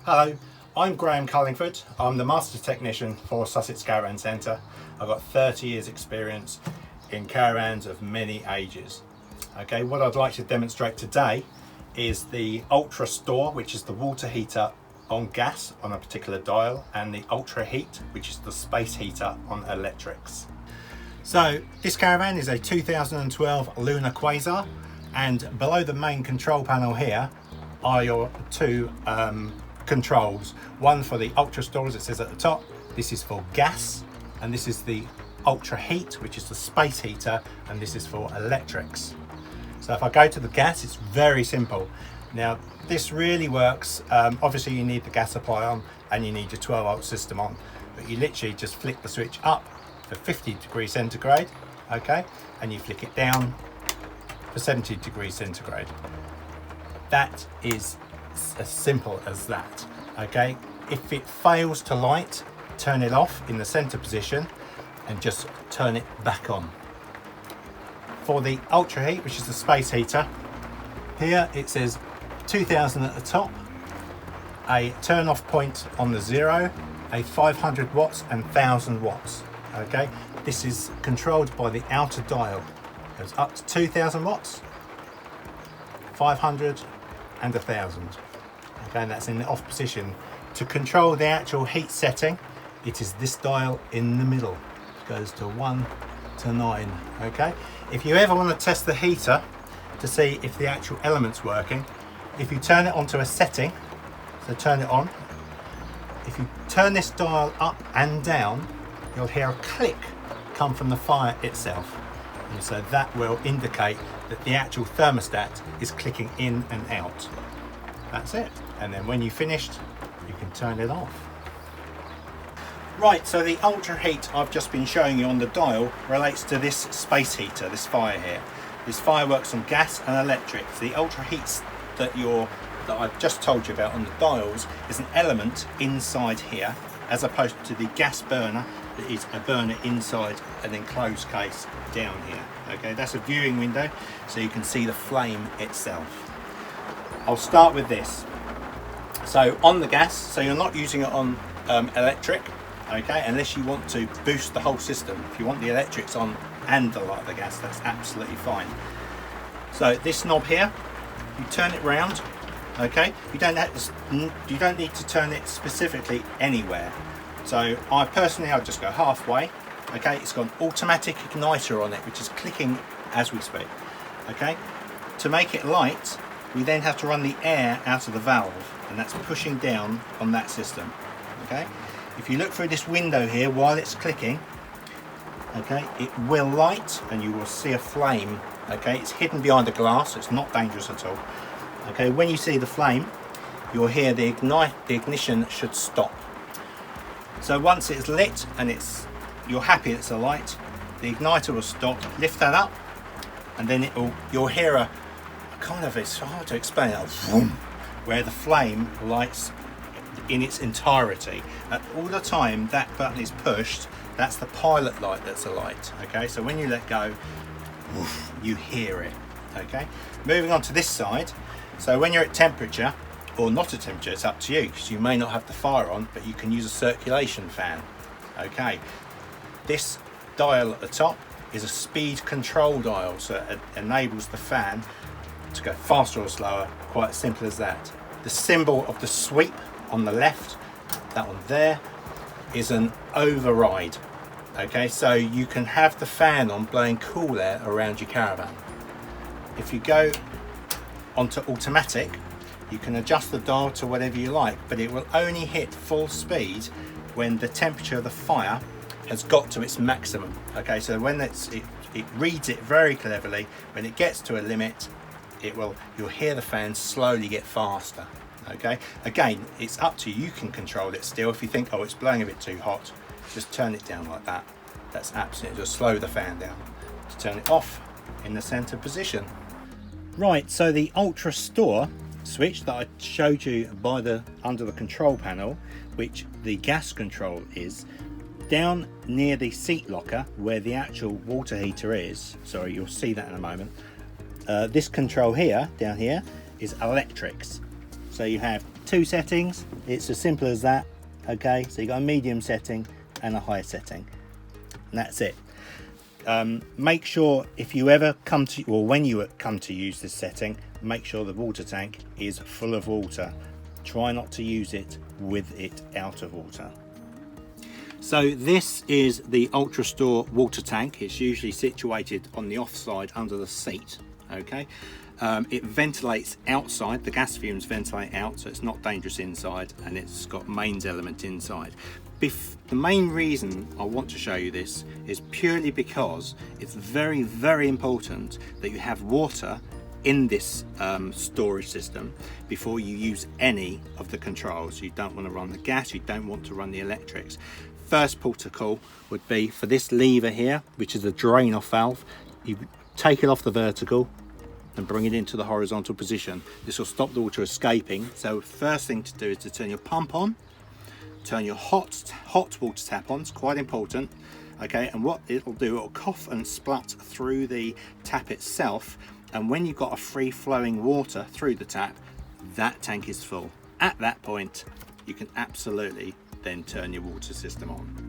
Hello, I'm Graham Cullingford. I'm the Master Technician for Sussex Caravan Centre. I've got 30 years experience in caravans of many ages. Okay, what I'd like to demonstrate today is the Ultra-Store, which is the water heater on gas on a particular dial, and the Ultra-Heat, which is the space heater on electrics. So this caravan is a 2012 Lunar Quasar, and below the main control panel here are your two controls. One for the Ultra-Store, as it says at the top. This is for gas, and this is the Ultra-Heat, which is the space heater, and this is for electrics. So if I go to the gas, it's very simple. Now this really works, obviously you need the gas supply on and you need your 12 volt system on, but you literally just flick the switch up for 50 degrees centigrade, okay, and you flick it down for 70 degrees centigrade. That is as simple as that, okay. If it fails to light, turn it off in the center position and just turn it back on. For the Ultra-Heat, which is the space heater, here it says 2000 at the top, a turn off point on the 0, a 500 watts and 1000 watts, okay. This is controlled by the outer dial. It goes up to 2000 watts, 500 and 1000, okay, and that's in the off position. To control the actual heat setting, it is this dial in the middle. It goes to 1 to 9, okay. If you ever want to test the heater to see if the actual element's working, if you turn it onto a setting, so turn it on, if you turn this dial up and down, you'll hear a click come from the fire itself, and so that will indicate that the actual thermostat is clicking in and out. That's it. And then when you've finished, you can turn it off. Right, so the Ultra-Heat I've just been showing you on the dial relates to this space heater, this fire here. This fire works on gas and electric. The Ultra-Heats that I've just told you about on the dials is an element inside here, as opposed to the gas burner that is a burner inside an enclosed case down here. Okay, that's a viewing window, so you can see the flame itself. I'll start with this. So on the gas, so you're not using it on electric, okay, unless you want to boost the whole system. If you want the electrics on and the light of the gas, that's absolutely fine. So this knob here, you turn it round, okay. You don't need to turn it specifically anywhere. So I'll just go halfway, okay. It's got an automatic igniter on it, which is clicking as we speak, okay. To make it light, we then have to run the air out of the valve, and that's pushing down on that system, okay. If you look through this window here while it's clicking, okay, it will light and you will see a flame, okay. It's hidden behind the glass, so it's not dangerous at all, okay. When you see the flame, you'll hear the ignition should stop. So once it's lit and you're happy it's alight, the igniter will stop. Lift that up, and then you'll hear a kind of, it's hard to explain, a vroom, where the flame lights in its entirety. And all the time that button is pushed, that's the pilot light that's alight, okay. So when you let go, woof, you hear it, okay. Moving on to this side, so when you're at temperature or not at temperature, it's up to you, because you may not have the fire on, but you can use a circulation fan, okay. This dial at the top is a speed control dial, so it enables the fan to go faster or slower, quite simple as that. The symbol of the sweep on the left, that one there, is an override, okay. So you can have the fan on blowing cool air around your caravan. If you go onto automatic, you can adjust the dial to whatever you like, but it will only hit full speed when the temperature of the fire has got to its maximum, okay. So when it reads it very cleverly, when it gets to a limit, you'll hear the fan slowly get faster, okay. Again, it's up to you. You can control it still. If you think, oh, it's blowing a bit too hot, just turn it down like that. That's absolutely, just slow the fan down to turn it off in the center position. Right, so the Ultra-Store switch that I showed you under the control panel, which the gas control is, down near the seat locker where the actual water heater is, sorry, you'll see that in a moment, this control here, down here, is electrics. So you have 2 settings. It's as simple as that. Okay, so you got a medium setting and a high setting, and that's it. Make sure if you ever come to, or when you come to use this setting, make sure the water tank is full of water. Try not to use it with it out of water. So this is the Ultra-Store water tank. It's usually situated on the offside under the seat. Okay, it ventilates outside, the gas fumes ventilate out, so it's not dangerous inside, and it's got mains element inside. The main reason I want to show you this is purely because it's very, very important that you have water in this storage system before you use any of the controls. You don't want to run the gas, you don't want to run the electrics. First protocol would be for this lever here, which is a drain off valve. You take it off the vertical and bring it into the horizontal position. This will stop the water escaping. So first thing to do is to turn your pump on, turn your hot water tap on. It's quite important. Okay, and what it'll do, it'll cough and splut through the tap itself, and when you've got a free flowing water through the tap, that tank is full. At that point, you can absolutely then turn your water system on.